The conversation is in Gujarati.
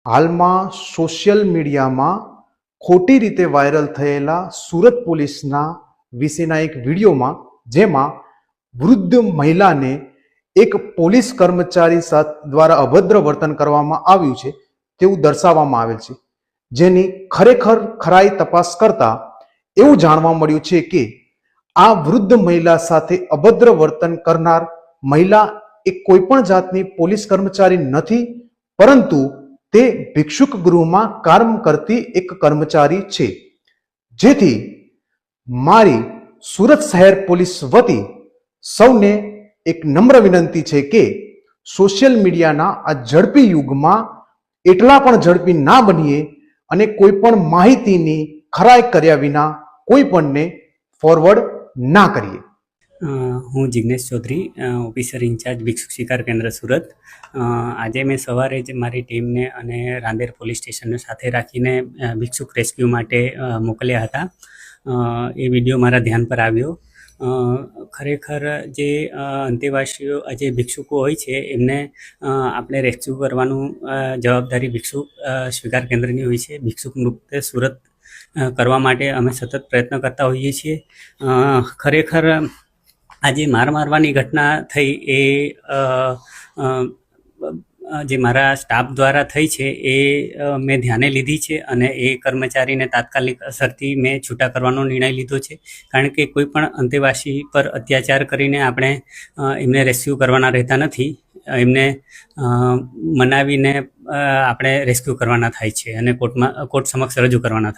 હાલમાં સોશિયલ મીડિયામાં ખોટી રીતે વાયરલ થયેલા સુરત પોલીસના વિશેના એક વિડીયોમાં જેમાં વૃદ્ધ મહિલાને એક પોલીસ કર્મચારી દ્વારા અભદ્ર વર્તન કરવામાં આવ્યું છે તેવું દર્શાવવામાં આવેલ છે, જેની ખરેખર ખરાઈ તપાસ કરતા એવું જાણવા મળ્યું છે કે આ વૃદ્ધ મહિલા સાથે અભદ્ર વર્તન કરનાર મહિલા એ કોઈ પણ જાતની પોલીસ કર્મચારી નથી, પરંતુ તે ભિક્ષુક ગૃહમાં કામ કરતી એક કર્મચારી છે। જેથી મારી સુરત શહેર પોલીસ વતી સૌને એક નમ્ર વિનંતી છે કે સોશિયલ મીડિયાના આ ઝડપી યુગમાં એટલા પણ ઝડપી ના બનીએ અને કોઈ પણ માહિતીની ખરાઈ કર્યા વિના કોઈ પણને ફોરવર્ડ ના કરીએ। હું જિગ્નેશ ચૌધરી, ઓફિસર ઇન્ચાર્જ ભિક્ષુક શિકાર કેન્દ્ર સુરત। આજે મેં સવારે જ મારી ટીમને અને રાંદેર પોલીસ સ્ટેશનને સાથે રાખીને ભિક્ષુક રેસ્ક્યુ માટે મોકલ્યા હતા। એ વિડીયો મારા ધ્યાન પર આવ્યો। ખરેખર જે અંતેવાસીઓ જે ભિક્ષુકો હોય છે એમને આપણે રેસ્ક્યુ કરવાનું જવાબદારી ભિક્ષુક સ્વીકાર કેન્દ્રની હોય છે। ભિક્ષુક મુક્ત સુરત કરવા માટે અમે સતત પ્રયત્ન કરતા હોઈએ છીએ। ખરેખર આજે મારવાની ઘટના થઈ એ જે મારા સ્ટાફ દ્વારા થઈ છે એ મેં ધ્યાને લીધી છે અને એ કર્મચારીને તાત્કાલિક અસરથી મેં છૂટા કરવાનો નિર્ણય લીધો છે, કારણ કે કોઈ પણ અંતેવાસી પર અત્યાચાર કરીને આપણે એમને રેસ્ક્યુ કરવાના રહેતા નથી, એમને મનાવીને આપણે રેસ્ક્યુ કરવાના થાય છે અને કોર્ટ સમક્ષ રજૂ કરવાના થાય છે।